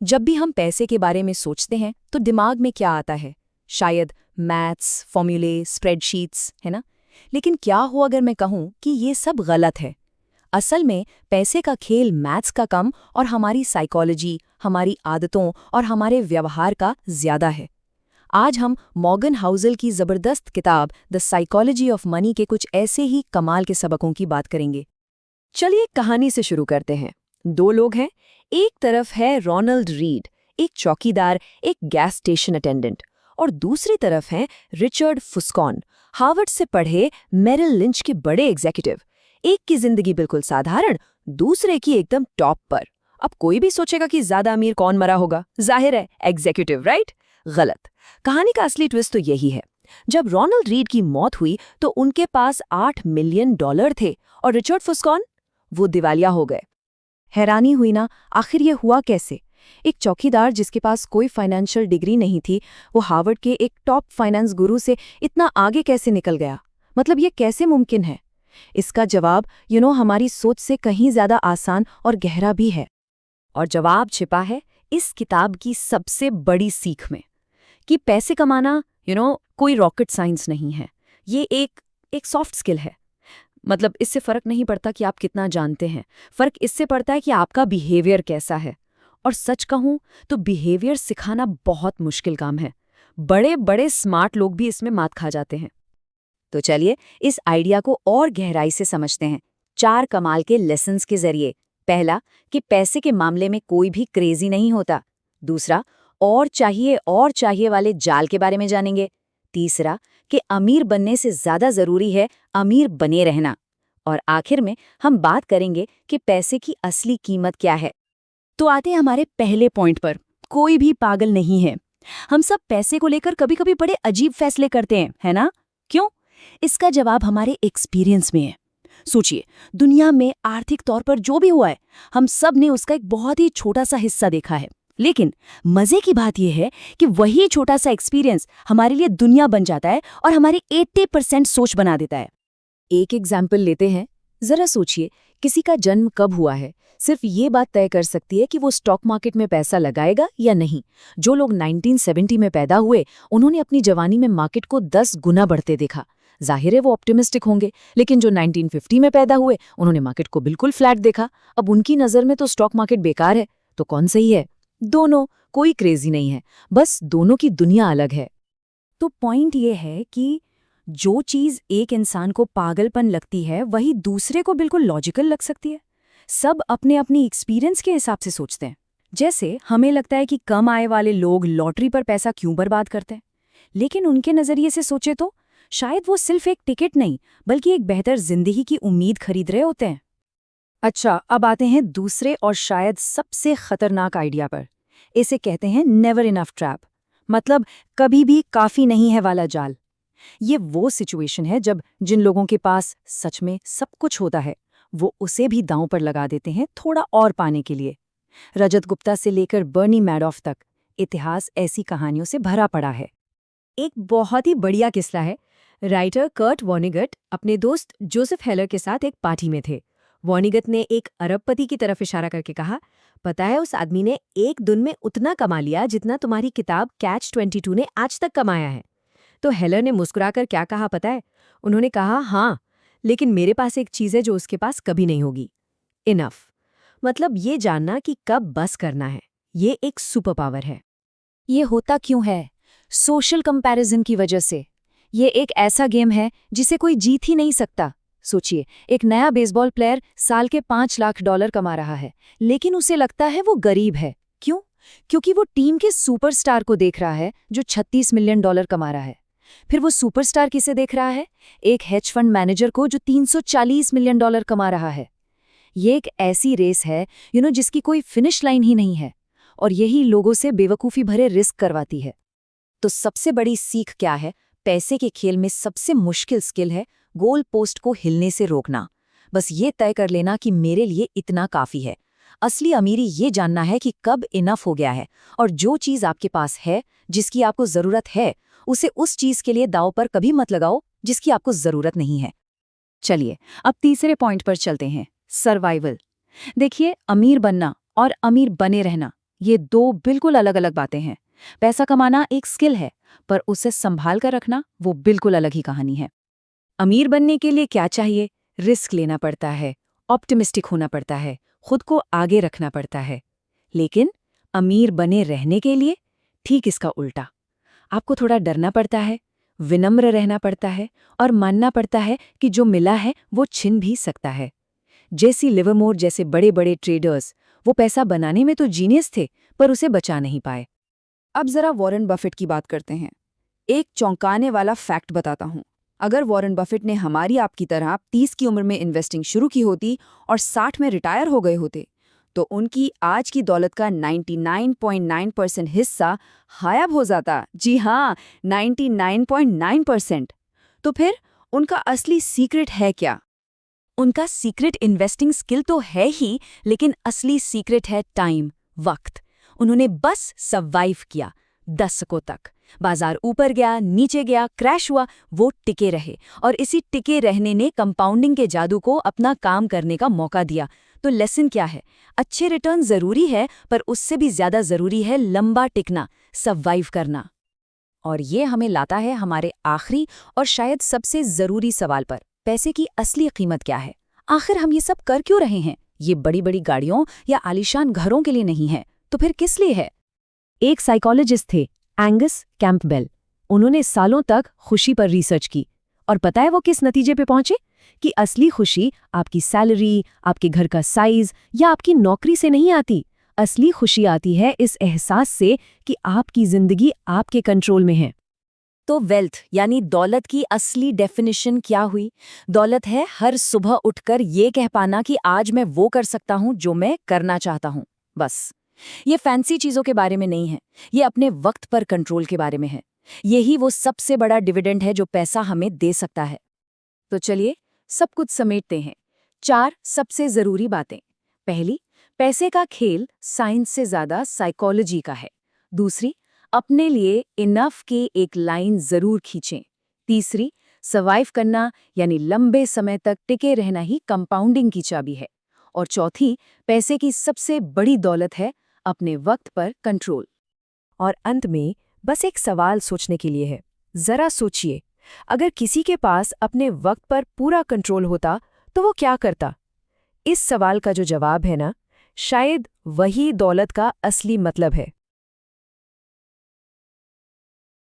जब भी हम पैसे के बारे में सोचते हैं तो दिमाग में क्या आता है? शायद मैथ्स, फॉर्मूले, स्प्रेडशीट्स, है ना? लेकिन क्या हो अगर मैं कहूँ कि ये सब गलत है? असल में पैसे का खेल मैथ्स का कम और हमारी साइकोलॉजी, हमारी आदतों और हमारे व्यवहार का ज्यादा है। आज हम मॉर्गन हाउसल की जबरदस्त किताब द साइकोलॉजी ऑफ मनी के कुछ ऐसे ही कमाल के सबकों की बात करेंगे। चलिए कहानी से शुरू करते हैं। दो लोग हैं। एक तरफ है रोनाल्ड रीड, एक चौकीदार, एक गैस स्टेशन अटेंडेंट, और दूसरी तरफ हैं रिचर्ड फुस्कॉन, हार्वर्ड से पढ़े मेरिल लिंच के बड़े एग्जीक्यूटिव। एक की जिंदगी बिल्कुल साधारण, दूसरे की एकदम टॉप पर। अब कोई भी सोचेगा कि ज्यादा अमीर कौन मरा होगा, जाहिर है एग्जीक्यूटिव, राइट? गलत। कहानी का असली ट्विस्ट तो यही है। जब रोनाल्ड रीड की मौत हुई तो उनके पास $8 मिलियन थे और रिचर्ड फुस्कॉन, वो दिवालिया हो गए। हैरानी हुई ना, आखिर ये हुआ कैसे? एक चौकीदार जिसके पास कोई फाइनेंशियल डिग्री नहीं थी, वो हार्वर्ड के एक टॉप फाइनेंस गुरु से इतना आगे कैसे निकल गया? मतलब ये कैसे मुमकिन है? इसका जवाब हमारी सोच से कहीं ज्यादा आसान और गहरा भी है। और जवाब छिपा है इस किताब की सबसे बड़ी सीख में कि पैसे कमाना कोई रॉकेट साइंस नहीं है। ये एक सॉफ्ट स्किल है। मतलब इससे फर्क नहीं पड़ता कि आप कितना जानते हैं, फर्क इससे पड़ता है कि आपका बिहेवियर कैसा है। और सच कहूं तो बिहेवियर सिखाना बहुत मुश्किल काम है। बड़े बड़े स्मार्ट लोग भी इसमें मात खा जाते हैं। तो चलिए इस आइडिया को और गहराई से समझते हैं 4 कमाल के लेसन्स के जरिए। पहला, कि पैसे के मामले में कोई भी क्रेजी नहीं होता। दूसरा, और चाहिए वाले जाल के बारे में जानेंगे। तीसरा, कि अमीर बनने से ज्यादा जरूरी है अमीर बने रहना। और आखिर में हम बात करेंगे कि पैसे की असली कीमत क्या है। तो आते हैं हमारे पहले पॉइंट पर। कोई भी पागल नहीं है। हम सब पैसे को लेकर कभी कभी बड़े अजीब फैसले करते हैं, है ना? क्यों? इसका जवाब हमारे एक्सपीरियंस में है। सोचिए, दुनिया में आर्थिक तौर पर जो भी हुआ है, हम सब ने उसका एक बहुत ही छोटा सा हिस्सा देखा है। लेकिन मजे की बात यह है कि वही छोटा सा एक्सपीरियंस हमारे लिए दुनिया बन जाता है और हमारी 80% सोच बना देता है। एक एग्जाम्पल लेते हैं। जरा सोचिए, किसी का जन्म कब हुआ है, सिर्फ ये बात तय कर सकती है कि वो स्टॉक मार्केट में पैसा लगाएगा या नहीं। जो लोग 1970 में पैदा हुए, उन्होंने अपनी जवानी में मार्केट को 10 गुना बढ़ते देखा। जाहिर है वो ऑप्टिमिस्टिक होंगे। लेकिन जो 1950 में पैदा हुए, उन्होंने मार्केट को बिल्कुल फ्लैट देखा। अब उनकी नज़र में तो स्टॉक मार्केट बेकार है। तो कौन सही है? दोनों। कोई क्रेजी नहीं है, बस दोनों की दुनिया अलग है। तो पॉइंट ये है कि जो चीज एक इंसान को पागलपन लगती है, वही दूसरे को बिल्कुल लॉजिकल लग सकती है। सब अपने अपनी एक्सपीरियंस के हिसाब से सोचते हैं। जैसे हमें लगता है कि कम आय वाले लोग लॉटरी पर पैसा क्यों बर्बाद करते हैं, लेकिन उनके नजरिए से सोचे तो शायद वो सिर्फ एक टिकट नहीं, बल्कि एक बेहतर जिंदगी की उम्मीद खरीद रहे होते हैं। अच्छा, अब आते हैं दूसरे और शायद सबसे खतरनाक आइडिया पर। इसे कहते हैं नेवर इनफ ट्रैप, मतलब कभी भी काफी नहीं है वाला जाल। ये वो सिचुएशन है जब जिन लोगों के पास सच में सब कुछ होता है, वो उसे भी दांव पर लगा देते हैं थोड़ा और पाने के लिए। रजत गुप्ता से लेकर बर्नी मैडॉफ तक इतिहास ऐसी कहानियों से भरा पड़ा है। एक बहुत ही बढ़िया किस्सा है। राइटर कर्ट वॉनिगट अपने दोस्त जोसेफ हेलर के साथ एक पार्टी में थे। वॉनिगट ने एक अरबपति की तरफ इशारा करके कहा, पता है उस आदमी ने एक दिन में उतना कमा लिया जितना तुम्हारी किताब कैच 22 ने आज तक कमाया है। तो हेलर ने मुस्कुराकर क्या कहा पता है? उन्होंने कहा, हाँ, लेकिन मेरे पास एक चीज़ है जो उसके पास कभी नहीं होगी, इनफ। मतलब ये जानना कि कब बस करना है, ये एक सुपर पावर है। ये होता क्यों है? सोशल कंपैरिजन की वजह से। ये एक ऐसा गेम है जिसे कोई जीत ही नहीं सकता। सोचिए, एक नया बेसबॉल प्लेयर साल के $5 लाख कमा रहा है, लेकिन उसे लगता है वो गरीब है। क्यों? क्योंकि वो टीम के सुपरस्टार को देख रहा है जो $36 मिलियन कमा रहा है। फिर वो सुपरस्टार किसे देख रहा है? एक हेज फंड मैनेजर को जो $340 मिलियन कमा रहा है। ये एक ऐसी रेस है जिसकी कोई फिनिश लाइन ही नहीं है, और यही लोगों से बेवकूफ़ी भरे रिस्क करवाती है। तो सबसे बड़ी सीख क्या है? पैसे के खेल में सबसे मुश्किल स्किल है गोल पोस्ट को हिलने से रोकना। बस ये तय कर लेना कि मेरे लिए इतना काफ़ी है। असली अमीरी ये जानना है कि कब इनफ हो गया है, और जो चीज़ आपके पास है, जिसकी आपको ज़रूरत है, उसे उस चीज़ के लिए दांव पर कभी मत लगाओ जिसकी आपको ज़रूरत नहीं है। चलिए अब तीसरे पॉइंट पर चलते हैं, सर्वाइवल। देखिए, अमीर बनना और अमीर बने रहना, ये दो बिल्कुल अलग अलग बातें हैं। पैसा कमाना एक स्किल है, पर उसे संभाल कर रखना वो बिल्कुल अलग ही कहानी है। अमीर बनने के लिए क्या चाहिए? रिस्क लेना पड़ता है, ऑप्टिमिस्टिक होना पड़ता है, खुद को आगे रखना पड़ता है। लेकिन अमीर बने रहने के लिए ठीक इसका उल्टा। आपको थोड़ा डरना पड़ता है, विनम्र रहना पड़ता है और मानना पड़ता है कि जो मिला है वो छिन भी सकता है। जेसी लिवरमोर जैसे बड़े बड़े ट्रेडर्स, वो पैसा बनाने में तो जीनियस थे, पर उसे बचा नहीं पाए। अब जरा वॉरेन बफेट की बात करते हैं। एक चौंकाने वाला फैक्ट बताता हूं। अगर वॉरेन बफेट ने हमारी आपकी तरह 30 की उम्र में इन्वेस्टिंग शुरू की होती और 60 में रिटायर हो गए होते, तो उनकी आज की दौलत का 99.9% हिस्सा गायब हो जाता। जी हाँ, 99.9%। तो फिर उनका असली सीक्रेट है क्या? उनका सीक्रेट इन्वेस्टिंग स्किल तो है ही, लेकिन असली सीक्रेट है टाइम, वक्त। उन्होंने बस सर्वाइव किया, दशकों तक। बाजार ऊपर गया, नीचे गया, क्रैश हुआ, वो टिके रहे, और इसी टिके रहने ने कंपाउंडिंग के जादू को अपना काम करने का मौका दिया। तो लेसन क्या है? अच्छे रिटर्न जरूरी है, पर उससे भी ज्यादा जरूरी है लंबा टिकना, सर्वाइव करना। और ये हमें लाता है हमारे आखिरी और शायद सबसे जरूरी सवाल पर, पैसे की असली कीमत क्या है? आखिर हम ये सब कर क्यों रहे हैं? ये बड़ी बड़ी गाड़ियों या आलीशान घरों के लिए नहीं है, तो फिर किस लिए है? एक साइकोलॉजिस्ट थे, एंगस कैंपबेल। उन्होंने सालों तक खुशी पर रिसर्च की, और पता है वो किस नतीजे पे पहुंचे? कि असली खुशी आपकी सैलरी, आपके घर का साइज या आपकी नौकरी से नहीं आती। असली खुशी आती है इस एहसास से कि आपकी जिंदगी आपके कंट्रोल में है। तो वेल्थ यानी दौलत की असली डेफिनेशन क्या हुई? दौलत है हर सुबह उठकर ये कह पाना कि आज मैं वो कर सकता हूं जो मैं करना चाहता हूं। बस। ये फैंसी चीजों के बारे में नहीं है, ये अपने वक्त पर कंट्रोल के बारे में है। यही वो सबसे बड़ा डिविडेंड है जो पैसा हमें दे सकता है। तो चलिए सब कुछ समेटते हैं। 4 सबसे जरूरी बातें। पहली, पैसे का खेल साइंस से ज्यादा साइकोलॉजी का है। दूसरी, अपने लिए इनफ की एक लाइन जरूर खींचें। तीसरी, सर्वाइव करना यानी लंबे समय तक टिके रहना ही कंपाउंडिंग की चाबी है। और चौथी, पैसे की सबसे बड़ी दौलत है अपने वक्त पर कंट्रोल। और अंत में बस एक सवाल सोचने के लिए है। जरा सोचिए, अगर किसी के पास अपने वक्त पर पूरा कंट्रोल होता तो वो क्या करता? इस सवाल का जो जवाब है ना, शायद वही दौलत का असली मतलब है।